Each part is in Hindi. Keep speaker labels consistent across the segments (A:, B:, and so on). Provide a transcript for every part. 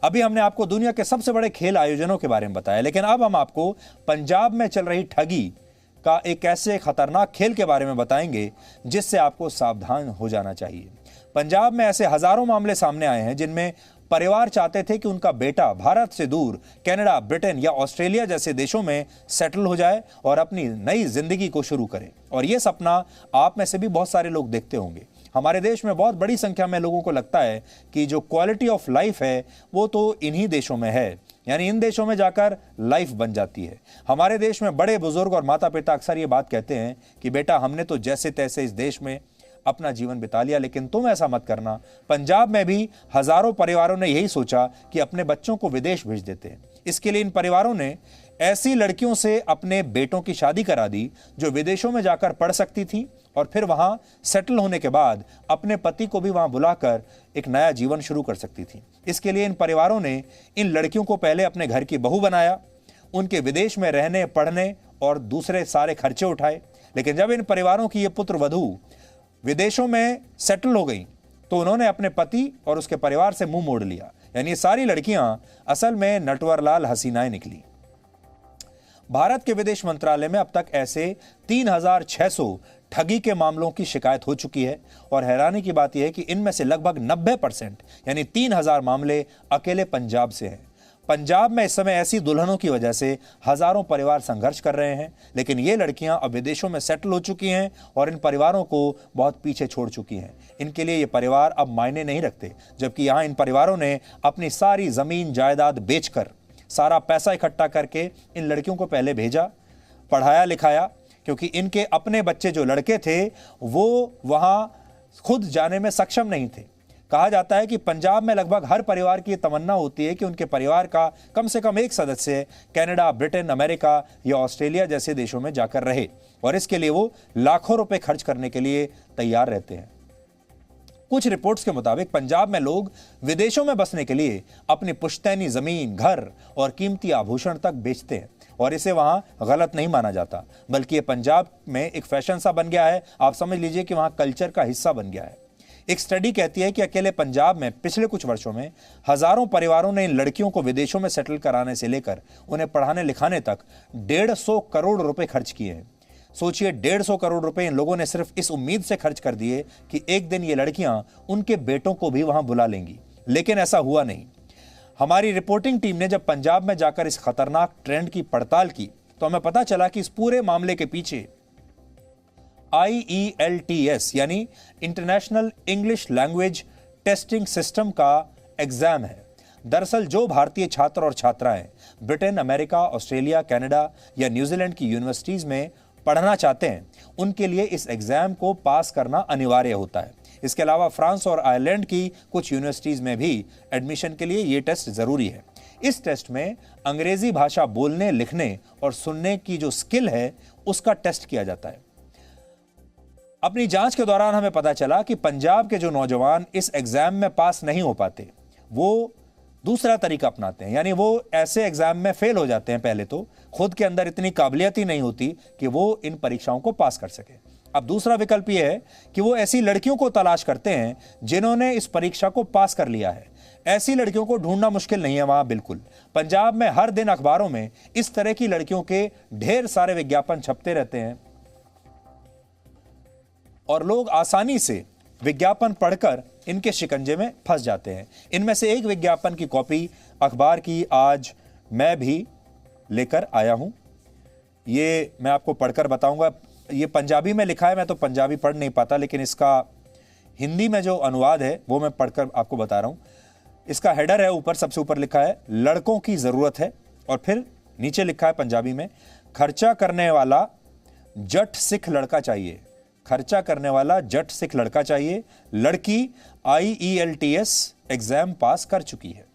A: अभी हमने आपको दुनिया के सबसे बड़े खेल आयोजनों के बारे में बताया, लेकिन अब हम आपको पंजाब में चल रही ठगी का एक ऐसे खतरनाक खेल के बारे में बताएंगे जिससे आपको सावधान हो जाना चाहिए। पंजाब में ऐसे हजारों मामले सामने आए हैं जिनमें परिवार चाहते थे कि उनका बेटा भारत से दूर कनाडा, ब्रिटेन या ऑस्ट्रेलिया जैसे देशों में सेटल हो जाए और अपनी नई जिंदगी को शुरू करे। और यह सपना आप में से भी बहुत सारे लोग देखते होंगे। हमारे देश में बहुत बड़ी संख्या में लोगों को लगता है कि जो क्वालिटी ऑफ लाइफ है वो तो इन्हीं देशों में है, यानी इन देशों में जाकर लाइफ बन जाती है। हमारे देश में बड़े बुजुर्ग और माता पिता अक्सर ये बात कहते हैं कि बेटा हमने तो जैसे तैसे इस देश में अपना जीवन बिता लिया, लेकिन तुम ऐसा मत करना। पंजाब में भी हजारों परिवारों ने यही सोचा कि अपने बच्चों को विदेश भेज देते हैं। इसके लिए इन परिवारों ने ऐसी लड़कियों से अपने बेटों की शादी करा दी जो विदेशों में जाकर पढ़ सकती थी और फिर वहां सेटल होने के बाद अपने पति को भी वहां बुलाकर एक नया जीवन शुरू कर सकती थी। इसके लिए इन परिवारों ने इन लड़कियों को पहले अपने घर की बहू बनाया, उनके विदेश में रहने, पढ़ने और दूसरे सारे खर्चे उठाए। लेकिन जब इन परिवारों की ये पुत्र वधू विदेशों में सेटल हो गई तो उन्होंने अपने पति और उसके परिवार से मुंह मोड़ लिया। यानी ये सारी लड़कियां असल में नटवरलाल हसीनाएं निकली। भारत के विदेश मंत्रालय में अब तक ऐसे 3600 ठगी के मामलों की शिकायत हो चुकी है और हैरानी की बात यह है कि इनमें से लगभग 90% यानी 3000 मामले अकेले पंजाब से हैं। पंजाब में इस समय ऐसी दुल्हनों की वजह से हजारों परिवार संघर्ष कर रहे हैं, लेकिन ये लड़कियां अब विदेशों में सेटल हो चुकी हैं और इन परिवारों को बहुत पीछे छोड़ चुकी हैं। इनके लिए ये परिवार अब मायने नहीं रखते, जबकि यहाँ इन परिवारों ने अपनी सारी जमीन जायदाद बेचकर सारा पैसा इकट्ठा करके इन लड़कियों को पहले भेजा, पढ़ाया लिखाया, क्योंकि इनके अपने बच्चे जो लड़के थे वो वहां खुद जाने में सक्षम नहीं थे। कहा जाता है कि पंजाब में लगभग हर परिवार की तमन्ना होती है कि उनके परिवार का कम से कम एक सदस्य कनाडा, ब्रिटेन, अमेरिका या ऑस्ट्रेलिया जैसे देशों में जाकर रहे और इसके लिए वो लाखों रुपए खर्च करने के लिए तैयार रहते हैं। कुछ रिपोर्ट्स के मुताबिक पंजाब में लोग विदेशों में बसने के लिए अपनी पुश्तैनी जमीन, घर और कीमती आभूषण तक बेचते हैं और इसे वहां गलत नहीं माना जाता, बल्कि ये पंजाब में एक फैशन सा बन गया है। आप समझ लीजिए कि वहां कल्चर का हिस्सा बन गया है। एक स्टडी कहती है कि अकेले पंजाब में पिछले कुछ वर्षों में हजारों परिवारों ने इन लड़कियों को विदेशों में सेटल कराने से लेकर उन्हें पढ़ाने लिखाने तक 150 करोड़ रुपए खर्च किए हैं। सोचिए, 150 करोड़ रुपए इन लोगों ने सिर्फ इस उम्मीद से खर्च कर दिए कि एक दिन ये लड़कियां उनके बेटों को भी वहां बुला लेंगी, लेकिन ऐसा हुआ नहीं। हमारी रिपोर्टिंग टीम ने जब पंजाब में जाकर इस खतरनाक ट्रेंड की पड़ताल की तो हमें पता चला कि इस पूरे मामले के पीछे IELTS यानी international English language testing system का एग्जाम है। दरअसल जो भारतीय छात्र और छात्राएं ब्रिटेन, अमेरिका, ऑस्ट्रेलिया, कनाडा या न्यूजीलैंड की यूनिवर्सिटीज में पढ़ना चाहते हैं, उनके लिए इस एग्जाम को पास करना अनिवार्य होता है। इसके अलावा फ्रांस और आयरलैंड की कुछ यूनिवर्सिटीज में भी एडमिशन के लिए यह टेस्ट जरूरी है। इस टेस्ट में अंग्रेजी भाषा बोलने, लिखने और सुनने की जो स्किल है उसका टेस्ट किया जाता है। अपनी जांच के दौरान हमें पता चला कि पंजाब के जो नौजवान इस एग्जाम में पास नहीं हो पाते वो दूसरा तरीका अपनाते हैं, यानी वो ऐसे एग्जाम में फेल हो जाते हैं। पहले तो खुद के अंदर इतनी काबिलियत ही नहीं होती कि वो इन परीक्षाओं को पास कर सके। अब दूसरा विकल्प यह है कि वो ऐसी लड़कियों को तलाश करते हैं जिन्होंने इस परीक्षा को पास कर लिया है। ऐसी लड़कियों को ढूंढना मुश्किल नहीं है वहां, बिल्कुल। पंजाब में हर दिन अखबारों में इस तरह की लड़कियों के ढेर सारे विज्ञापन छपते रहते हैं और लोग आसानी से विज्ञापन पढ़कर इनके शिकंजे में फंस जाते हैं। इनमें से एक विज्ञापन की कॉपी अखबार की आज मैं भी लेकर आया हूं। ये मैं आपको पढ़कर बताऊंगा। ये पंजाबी में लिखा है, मैं तो पंजाबी पढ़ नहीं पाता, लेकिन इसका हिंदी में जो अनुवाद है वो मैं पढ़कर आपको बता रहा हूं। इसका हेडर है, ऊपर सबसे ऊपर लिखा है लड़कों की जरूरत है और फिर नीचे लिखा है पंजाबी में खर्चा करने वाला जट सिख लड़का चाहिए। खर्चा करने वाला जट सिख लड़का चाहिए। लड़की IELTS एग्जाम पास कर चुकी है।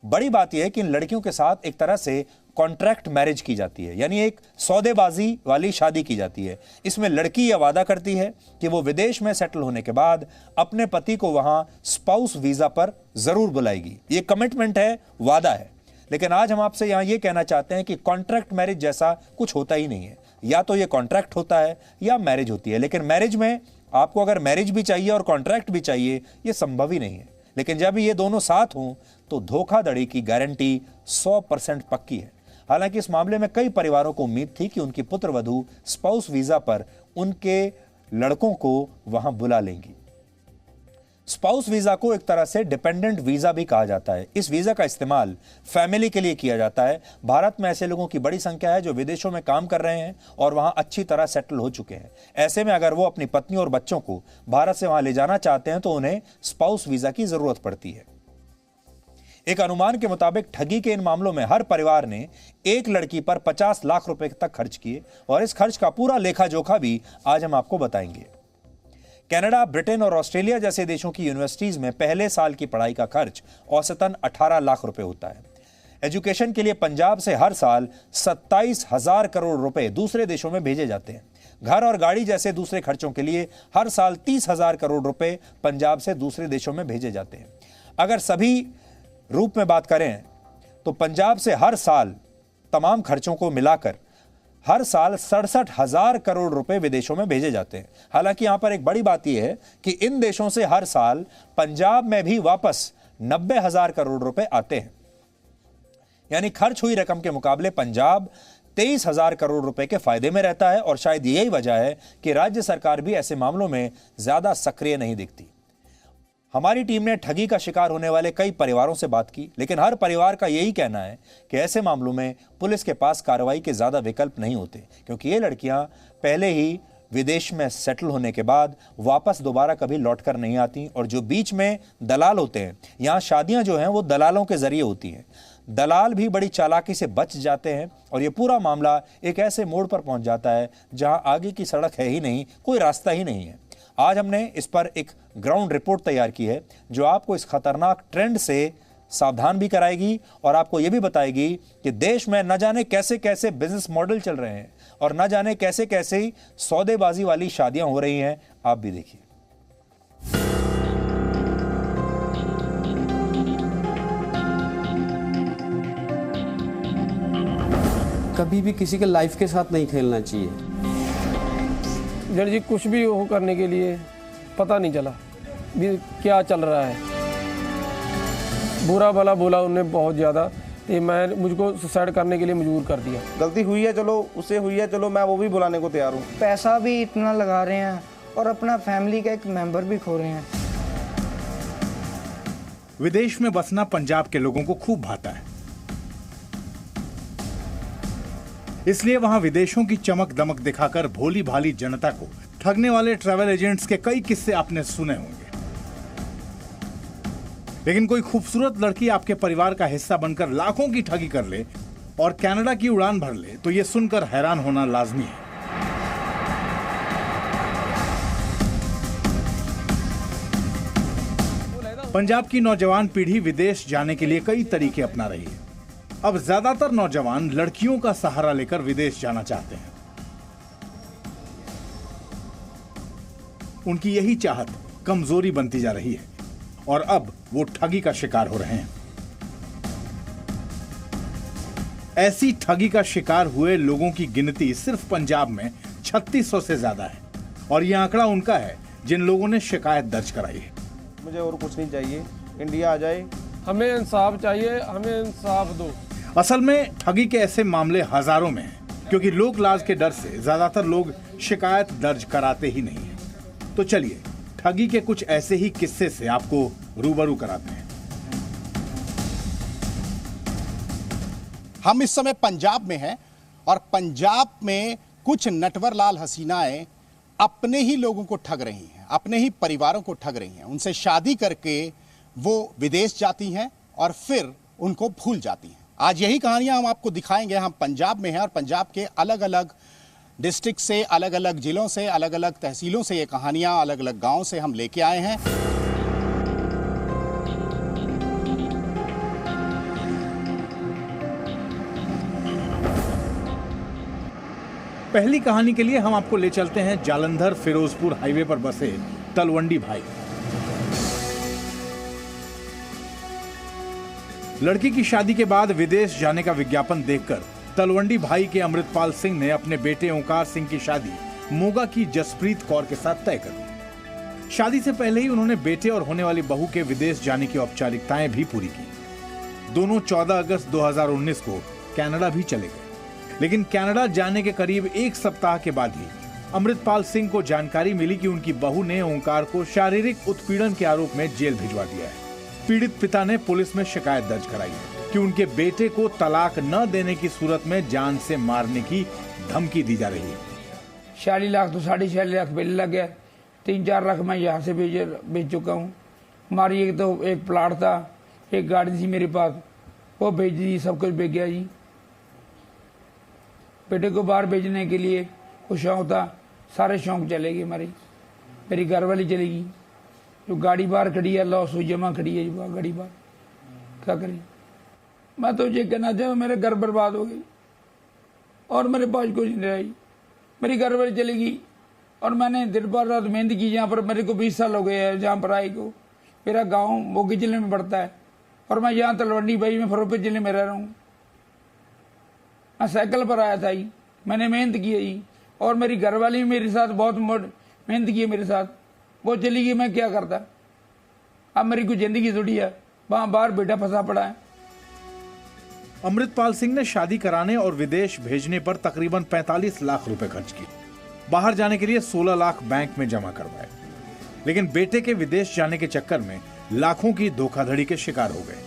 A: बड़ी बात यह है कि इन लड़कियों के साथ एक तरह से कॉन्ट्रैक्ट मैरिज की जाती है, यानी एक सौदेबाजी वाली शादी की जाती है। इसमें लड़की यह वादा करती है कि वो विदेश में सेटल होने के बाद अपने पति को वहां स्पाउस वीजा पर जरूर बुलाएगी। ये कमिटमेंट है, वादा है। लेकिन आज हम आपसे यहां यह कहना चाहते हैं कि कॉन्ट्रैक्ट मैरिज जैसा कुछ होता ही नहीं है। या तो ये कॉन्ट्रैक्ट होता है या मैरिज होती है, लेकिन मैरिज में आपको अगर मैरिज भी चाहिए और कॉन्ट्रैक्ट भी चाहिए, ये संभव ही नहीं है। लेकिन जब ये दोनों साथ हों तो धोखाधड़ी की गारंटी 100% पक्की है। हालांकि इस मामले में कई परिवारों को उम्मीद थी कि उनकी पुत्रवधू स्पाउस वीजा पर उनके लड़कों को वहां बुला लेंगी। स्पाउस वीजा को एक तरह से डिपेंडेंट वीजा भी कहा जाता है। इस वीजा का इस्तेमाल फैमिली के लिए किया जाता है। भारत में ऐसे लोगों की बड़ी संख्या है जो विदेशों में काम कर रहे हैं और वहां अच्छी तरह सेटल हो चुके हैं। ऐसे में अगर वो अपनी पत्नी और बच्चों को भारत से वहां ले जाना चाहते हैं तो उन्हें स्पाउस वीजा की जरूरत पड़ती है। एक अनुमान के मुताबिक ठगी के इन मामलों में हर परिवार ने एक लड़की पर 50 लाख रुपए तक खर्च किए और इस खर्च का पूरा लेखा जोखा भी आज हम आपको बताएंगे। कनाडा, ब्रिटेन और ऑस्ट्रेलिया जैसे देशों की यूनिवर्सिटीज में पहले साल की पढ़ाई का खर्च औसतन 18 लाख रुपए होता है। एजुकेशन के लिए पंजाब से हर साल 27,000 करोड़ रुपए दूसरे देशों में भेजे जाते हैं। घर और गाड़ी जैसे दूसरे खर्चों के लिए हर साल 30,000 करोड़ रुपए पंजाब से दूसरे देशों में भेजे जाते हैं। अगर सभी रूप में बात करें तो पंजाब से हर साल तमाम खर्चों को मिलाकर हर साल 67,000 करोड़ रुपए विदेशों में भेजे जाते हैं। हालांकि यहां पर एक बड़ी बात यह है कि इन देशों से हर साल पंजाब में भी वापस 90,000 करोड़ रुपए आते हैं। यानी खर्च हुई रकम के मुकाबले पंजाब 23,000 करोड़ रुपए के फायदे में रहता है और शायद यही वजह है कि राज्य सरकार भी ऐसे मामलों में ज्यादा सक्रिय नहीं दिखती। हमारी टीम ने ठगी का शिकार होने वाले कई परिवारों से बात की, लेकिन हर परिवार का यही कहना है कि ऐसे मामलों में पुलिस के पास कार्रवाई के ज्यादा विकल्प नहीं होते, क्योंकि ये लड़कियां पहले ही विदेश में सेटल होने के बाद वापस दोबारा कभी लौटकर नहीं आती और जो बीच में दलाल होते हैं, यहाँ शादियां जो हैं वो दलालों के जरिए होती हैं। दलाल भी बड़ी चालाकी से बच जाते हैं और ये पूरा मामला एक ऐसे मोड़ पर पहुंच जाता है जहां आगे की सड़क है ही नहीं, कोई रास्ता ही नहीं है। आज हमने इस पर एक ग्राउंड रिपोर्ट तैयार की है जो आपको इस खतरनाक ट्रेंड से सावधान भी कराएगी और आपको यह भी बताएगी कि देश में न जाने कैसे कैसे बिजनेस मॉडल चल रहे हैं और न जाने कैसे कैसे सौदेबाजी वाली शादियां हो रही हैं। आप भी देखिए।
B: कभी भी किसी के लाइफ के साथ नहीं खेलना चाहिए।
C: जड़ जी कुछ भी हो करने के लिए पता नहीं चला भी क्या चल रहा है। बुरा भला बोला उन्होंने बहुत ज़्यादा, तो मैं मुझको सुसाइड करने के लिए मजबूर कर दिया।
D: गलती हुई है, चलो उससे हुई है, चलो मैं वो भी बुलाने को तैयार हूँ।
E: पैसा भी इतना लगा रहे हैं और अपना फैमिली का एक मेंबर भी खो रहे हैं।
F: विदेश में बसना पंजाब के लोगों को खूब भाता है, इसलिए वहां विदेशों की चमक दमक दिखाकर भोली भाली जनता को ठगने वाले ट्रैवल एजेंट्स के कई किस्से आपने सुने होंगे। लेकिन कोई खूबसूरत लड़की आपके परिवार का हिस्सा बनकर लाखों की ठगी कर ले और कनाडा की उड़ान भर ले तो यह सुनकर हैरान होना लाजमी है। पंजाब की नौजवान पीढ़ी विदेश जाने के लिए कई तरीके अपना रही है। अब ज्यादातर नौजवान लड़कियों का सहारा लेकर विदेश जाना चाहते हैं। उनकी यही चाहत कमजोरी बनती जा रही है और अब वो ठगी का शिकार हो रहे हैं। ऐसी ठगी का शिकार हुए लोगों की गिनती सिर्फ पंजाब में 3600 से ज्यादा है और यह आंकड़ा उनका है जिन लोगों ने शिकायत दर्ज कराई है।
D: मुझे और कुछ नहीं चाहिए, इंडिया आ जाए।
C: हमें इंसाफ चाहिए, हमें इंसाफ दो।
F: असल में ठगी के ऐसे मामले हजारों में हैं, क्योंकि लोक लाज के डर से ज्यादातर लोग शिकायत दर्ज कराते ही नहीं हैं। तो चलिए ठगी के कुछ ऐसे ही किस्से से आपको रूबरू कराते हैं।
G: हम इस समय पंजाब में हैं और पंजाब में कुछ नटवरलाल हसीनाएं अपने ही लोगों को ठग रही हैं, अपने ही परिवारों को ठग रही हैं। उनसे शादी करके वो विदेश जाती हैं और फिर उनको भूल जाती हैं। आज यही कहानियां हम आपको दिखाएंगे। हम पंजाब में हैं और पंजाब के अलग अलग डिस्ट्रिक्ट से, अलग अलग जिलों से, अलग अलग तहसीलों से ये कहानियां, अलग अलग गांव से हम लेके आए हैं।
F: पहली कहानी के लिए हम आपको ले चलते हैं जालंधर फिरोजपुर हाईवे पर बसे तलवंडी भाई। लड़की की शादी के बाद विदेश जाने का विज्ञापन देखकर तलवंडी भाई के अमृतपाल सिंह ने अपने बेटे ओंकार सिंह की शादी मोगा की जसप्रीत कौर के साथ तय कर दी। शादी से पहले ही उन्होंने बेटे और होने वाली बहू के विदेश जाने की औपचारिकताएं भी पूरी की। दोनों 14 अगस्त 2019 को कनाडा भी चले गए। लेकिन कनाडा जाने के करीब एक सप्ताह के बाद ही अमृतपाल सिंह को जानकारी मिली कि उनकी बहू ने ओंकार को शारीरिक उत्पीड़न के आरोप में जेल भिजवा दिया है। पीड़ित पिता ने पुलिस में शिकायत दर्ज कराई है कि उनके बेटे को तलाक न देने की सूरत में जान से मारने की धमकी दी जा रही है।
H: 46 लाख तो 46.5 लाख बिल लग गया, 3-4 लाख मैं यहाँ से भेज चुका हूँ। हमारी एक प्लाट था, एक गाड़ी थी मेरे पास, वो भेज दी, सब कुछ भेज गया जी। बेटे को बाहर भेजने के लिए वो शौक था, सारे शौक चले गए हमारी। मेरी घरवाली चलेगी, जो गाड़ी बाहर खड़ी है, लॉस हुई जमा खड़ी है जी, गाड़ी बाहर, क्या करें। मैं तो ये कहना चाहूँ, मेरे घर बर्बाद हो गई और मेरे पास कुछ नहीं रही। मेरी घरवाली चलेगी और मैंने दिन भर रात मेहनत की। यहाँ पर मेरे को 20 साल हो गए हैं जहाँ पर आई को। मेरा गांव मोगी जिले में पड़ता है और मैं यहाँ तलवंडी भाई में फरोखपुर जिले में रह रहा हूँ। मैं साइकिल पर आया था ही, मैंने मेहनत की है जी, और मेरी घरवाली मेरे साथ बहुत मेहनत की है मेरे साथ। वो चली गई, मैं क्या करता। अब मेरी कोई जिंदगी थोड़ी है, वहां बाहर बेटा फंसा पड़ा है।
F: अमृतपाल सिंह ने शादी कराने और विदेश भेजने पर तकरीबन 45 लाख रुपए खर्च किए। बाहर जाने के लिए 16 लाख बैंक में जमा करवाए, लेकिन बेटे के विदेश जाने के चक्कर में लाखों की धोखाधड़ी के शिकार हो गए।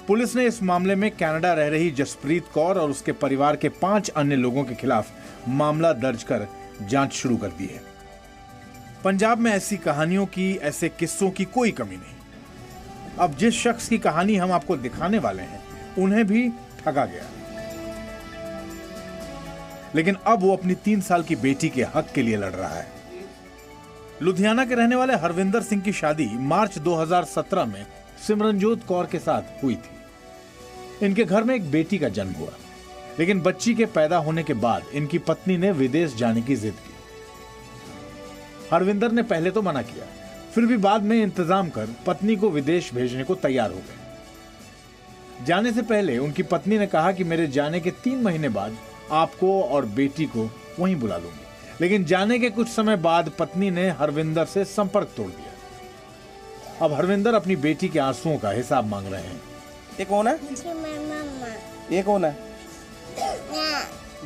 F: पुलिस ने इस मामले में कनाडा रह रही जसप्रीत कौर और उसके परिवार के 5 अन्य लोगों के खिलाफ मामला दर्ज कर जांच शुरू कर दी है। पंजाब में ऐसी कहानियों की, ऐसे किस्सों की कोई कमी नहीं। अब जिस शख्स की कहानी हम आपको दिखाने वाले हैं, उन्हें भी ठगा गया, लेकिन अब वो अपनी 3 साल की बेटी के हक के लिए लड़ रहा है। लुधियाना के रहने वाले हरविंदर सिंह की शादी मार्च 2017 में सिमरनजोत कौर के साथ हुई थी। इनके घर में एक बेटी का जन्म हुआ, लेकिन बच्ची के पैदा होने के बाद इनकी पत्नी ने विदेश जाने की जिद की। हरविंदर ने पहले तो मना किया, फिर भी बाद में इंतजाम कर पत्नी को विदेश भेजने को तैयार हो गए। जाने से पहले उनकी पत्नी ने कहा कि मेरे जाने के 3 महीने बाद आपको और बेटी को वहीं बुला लूंगी, लेकिन जाने के कुछ समय बाद पत्नी ने हरविंदर से संपर्क तोड़ दिया। अब हरविंदर अपनी बेटी के आंसुओं का हिसाब मांग रहे हैं।
D: ये कौन है? ये कौन है?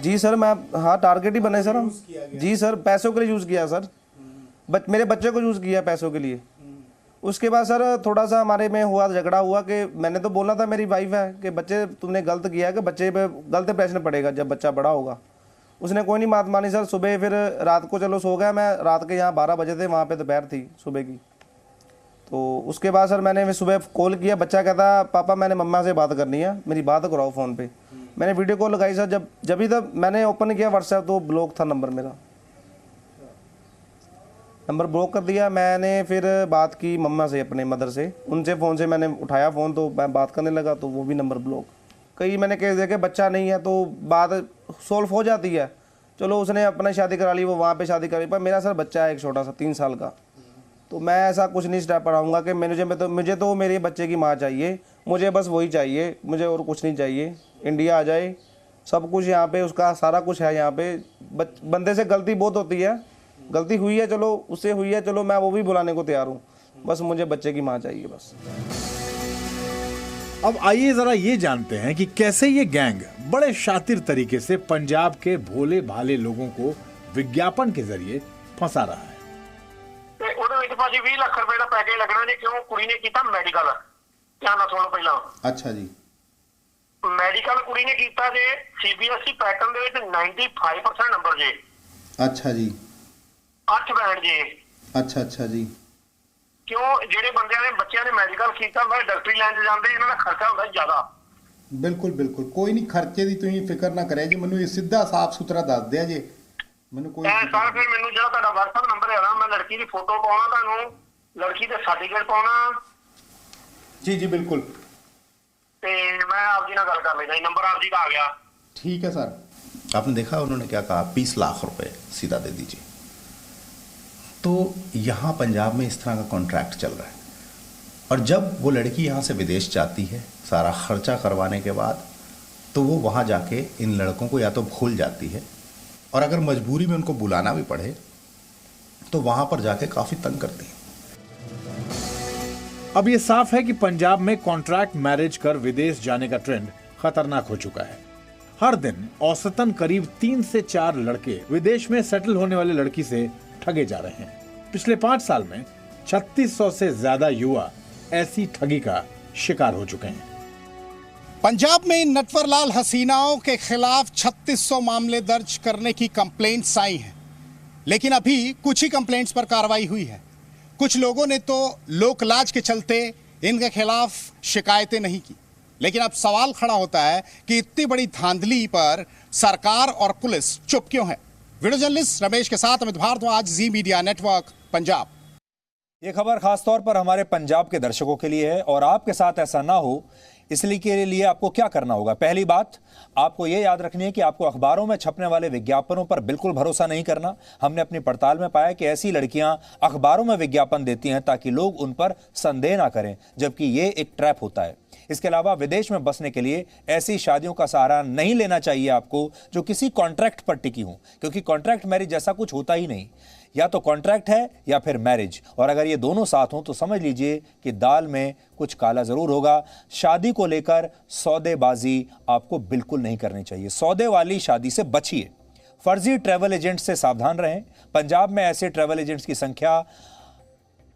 D: जी सर, मैं हाँ टारगेट ही बने सर हम। जी सर, पैसों के लिए यूज किया सर, मेरे बच्चे को यूज किया पैसों के लिए। उसके बाद सर थोड़ा सा हमारे में हुआ, झगड़ा हुआ कि मैंने तो बोला था, मेरी वाइफ है, कि बच्चे तुमने गलत किया है, कि बच्चे पे गलत इंप्रेशन पड़ेगा जब बच्चा बड़ा होगा। उसने कोई नहीं बात मानी सर। सुबह फिर रात को चलो सो गया मैं, रात के यहाँ 12 बजे थे, वहाँ पे दोपहर थी सुबह की। तो उसके बाद सर मैंने सुबह कॉल किया, बच्चा कहता पापा मैंने मम्मा से बात करनी है, मेरी बात कराओ फ़ोन पे। मैंने वीडियो कॉल लगाई सर, जब ही तब मैंने ओपन किया व्हाट्सएप तो ब्लॉक था नंबर, मेरा नंबर ब्लॉक कर दिया। मैंने फिर बात की मम्मा से, अपने मदर से, उनसे फ़ोन से मैंने उठाया फ़ोन, तो मैं बात करने लगा तो वो भी नंबर ब्लॉक। कई मैंने केस देखे, बच्चा नहीं है तो बात सोल्व हो जाती है। चलो उसने अपना शादी करा ली, वो वहाँ पे शादी करी, पर मेरा सर बच्चा है एक छोटा सा 3 साल का। तो मैं ऐसा कुछ नहीं स्टेप बढ़ाऊँगा कि मुझे तो मेरे बच्चे की माँ चाहिए, मुझे बस वही चाहिए, मुझे और कुछ नहीं चाहिए। इंडिया आ जाए, सब कुछ यहाँ पे उसका सारा कुछ है यहाँ पे। बंदे से गलती बहुत होती है, गलती हुई है, चलो उससे हुई है, चलो मैं वो भी बुलाने को तैयार हूँ, बस मुझे बच्चे की माँ चाहिए बस।
F: अब आइए जरा ये जानते हैं कि कैसे ये गैंग बड़े शातिर तरीके से पंजाब के भोले भाले लोगों को विज्ञापन के जरिए फंसा रहा है।
I: ਉਹਦੇ ਵਿੱਚ ਭਾਜੀ 20 ਲੱਖ ਰੁਪਏ ਦਾ ਪੈਕੇਜ ਲੱਗਣਾ ਜੀ, ਕਿਉਂ? ਕੁੜੀ ਨੇ ਕੀਤਾ ਮੈਡੀਕਲ। ਧਿਆਨ ਨਾਲ ਸੁਣੋ ਪਹਿਲਾਂ।
G: अच्छा जी।
I: ਮੈਡੀਕਲ ਕੁੜੀ ਨੇ ਕੀਤਾ ਜੇ ਸੀਬੀਐਸਈ ਪੈਟਰਨ ਦੇ ਵਿੱਚ 95% ਨੰਬਰ ਜੇ।
G: अच्छा जी।
I: 8 ਬੈਂਡ ਜੇ।
G: अच्छा जी।
I: ਕਿਉਂ? ਜਿਹੜੇ ਬੰਦਿਆਂ ਨੇ ਬੱਚਿਆਂ ਨੇ ਮੈਡੀਕਲ ਕੀਤਾ ਹੁੰਦਾ, ਡਾਕਟਰੀ ਲਾਈਨ 'ਚ ਜਾਂਦੇ, ਇਹਨਾਂ ਦਾ ਖਰਚਾ ਹੁੰਦਾ ਜ਼ਿਆਦਾ।
G: ਬਿਲਕੁਲ ਕੋਈ ਨਹੀਂ, ਖਰਚੇ ਦੀ ਤੁਸੀਂ ਫਿਕਰ ਨਾ ਕਰਿਆ ਜੀ, ਮੈਨੂੰ ਇਹ ਸਿੱਧਾ ਸਾਫ਼ ਸੁਥਰਾ ਦੱਸ ਦਿਆ ਜੇ, ਮੈਨੂੰ ਕੋਈ
I: ਸਰ ਫਿਰ ਮੈਨੂੰ ਜਿਹੜਾ ਤੁਹਾਡਾ WhatsApp ਨੰਬਰ ਹੈ ਨਾ, ਮੈਂ ਲੜਕੀ ਦੀ ਫੋਟੋ ਪਾਉਣਾ ਤੁਹਾਨੂੰ, ਲੜਕੀ ਦੇ ਸਰਟੀਫਿਕੇਟ ਪਾਉਣਾ।
G: जी बिल्कुल।
I: ਤੇ ਮੈਂ ਆਪ ਜੀ ਨਾਲ ਗੱਲ ਕਰ ਲੈਣਾ, ਨੰਬਰ ਆਪ ਜੀ ਦਾ ਆ ਗਿਆ।
G: ठीक है सर।
J: आपने देखा उन्होंने क्या कहा, 20 लाख रुपए सीधा दे दीजिए। तो यहाँ पंजाब में इस तरह का कॉन्ट्रैक्ट चल रहा है। और जब वो लड़की यहाँ से विदेश जाती है, सारा खर्चा करवाने के बाद, तो वो वहाँ जाके इन लड़कों को या तो भूल जाती है, और अगर मजबूरी में उनको बुलाना भी पड़े तो वहाँ पर जाके काफ़ी तंग करती है।
F: अब ये साफ है कि पंजाब में कॉन्ट्रैक्ट मैरिज कर विदेश जाने का ट्रेंड खतरनाक हो चुका है। हर दिन औसतन करीब 3 से 4 लड़के विदेश में सेटल होने वाली लड़की से ठगे जा रहे हैं। पिछले 5 साल में 3600 से ज्यादा युवा ऐसी ठगी का शिकार हो चुके हैं।
G: पंजाब में नटवरलाल हसीनाओं के खिलाफ 3600 मामले दर्ज करने की कंप्लेंट्स आई हैं, लेकिन अभी कुछ ही कंप्लेंट्स पर कार्रवाई हुई है। कुछ लोगों ने तो लोकलाज के चलते इनके खिलाफ शिकायतें नहीं की, लेकिन अब सवाल खड़ा होता है कि इतनी बड़ी धांधली पर सरकार और पुलिस चुप क्यों है। वीडियो जर्नलिस्ट रमेश के साथ अमित भारद्वाज, जी मीडिया नेटवर्क, पंजाब।
A: ये खबर खासतौर पर हमारे पंजाब के दर्शकों के लिए है और आपके साथ ऐसा ना हो इसलिए के लिए आपको क्या करना होगा। पहली बात, आपको यह याद रखनी है कि आपको अखबारों में छपने वाले विज्ञापनों पर बिल्कुल भरोसा नहीं करना। हमने अपनी पड़ताल में पाया कि ऐसी लड़कियां अखबारों में विज्ञापन देती हैं ताकि लोग उन पर संदेह ना करें, जबकि ये एक ट्रैप होता है। इसके अलावा विदेश में बसने के लिए ऐसी शादियों का सहारा नहीं लेना चाहिए आपको जो किसी कॉन्ट्रैक्ट पर टिकी हो, क्योंकि कॉन्ट्रैक्ट मैरिज जैसा कुछ होता ही नहीं। या तो कॉन्ट्रैक्ट है या फिर मैरिज, और अगर ये दोनों साथ हों तो समझ लीजिए कि दाल में कुछ काला जरूर होगा। शादी को लेकर सौदेबाजी आपको बिल्कुल नहीं करनी चाहिए। सौदे वाली शादी से बचिए। फर्जी ट्रैवल एजेंट से सावधान रहें। पंजाब में ऐसे ट्रैवल एजेंट्स की संख्या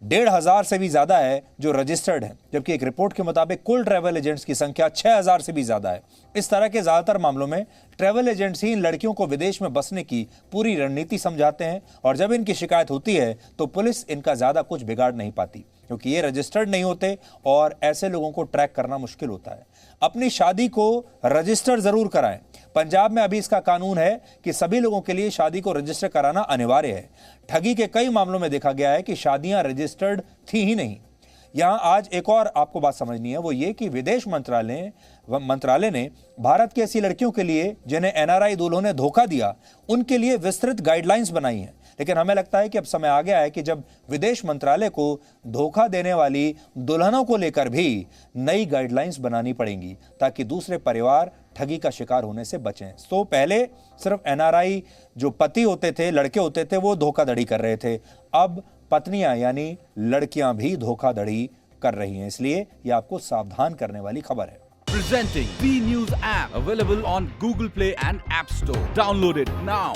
A: 1500 से भी ज्यादा है जो रजिस्टर्ड है, जबकि एक रिपोर्ट के मुताबिक कुल ट्रैवल एजेंट्स की संख्या 6000 से भी ज्यादा है। इस तरह के ज्यादातर मामलों में ट्रैवल एजेंट्स ही इन लड़कियों को विदेश में बसने की पूरी रणनीति समझाते हैं, और जब इनकी शिकायत होती है तो पुलिस इनका ज्यादा कुछ बिगाड़ नहीं पाती, क्योंकि ये रजिस्टर्ड नहीं होते और ऐसे लोगों को ट्रैक करना मुश्किल होता है। अपनी शादी को रजिस्टर जरूर कराएं। पंजाब में अभी इसका कानून है कि सभी लोगों के लिए शादी को रजिस्टर कराना अनिवार्य है। ठगी के कई मामलों में देखा गया है कि शादियां रजिस्टर्ड थी ही नहीं। यहां आज एक और आपको बात समझनी है, वो ये कि विदेश मंत्रालय ने भारत की ऐसी लड़कियों के लिए जिन्हें एनआरआई दूल्हों ने धोखा दिया, उनके लिए विस्तृत गाइडलाइंस बनाई हैं। लेकिन हमें लगता है कि अब समय आ गया है कि जब विदेश मंत्रालय को धोखा देने वाली दुल्हनों को लेकर भी नई गाइडलाइंस बनानी पड़ेंगी, ताकि दूसरे परिवार ठगी का शिकार होने से बचें। तो पहले सिर्फ एनआरआई जो पति होते थे, लड़के होते थे, वो धोखाधड़ी कर रहे थे। अब पत्नियां यानी लड़कियां भी धोखाधड़ी कर रही हैं, इसलिए ये आपको सावधान करने वाली खबर है।
K: Presenting B News app, available on Google Play and App Store. Download it now.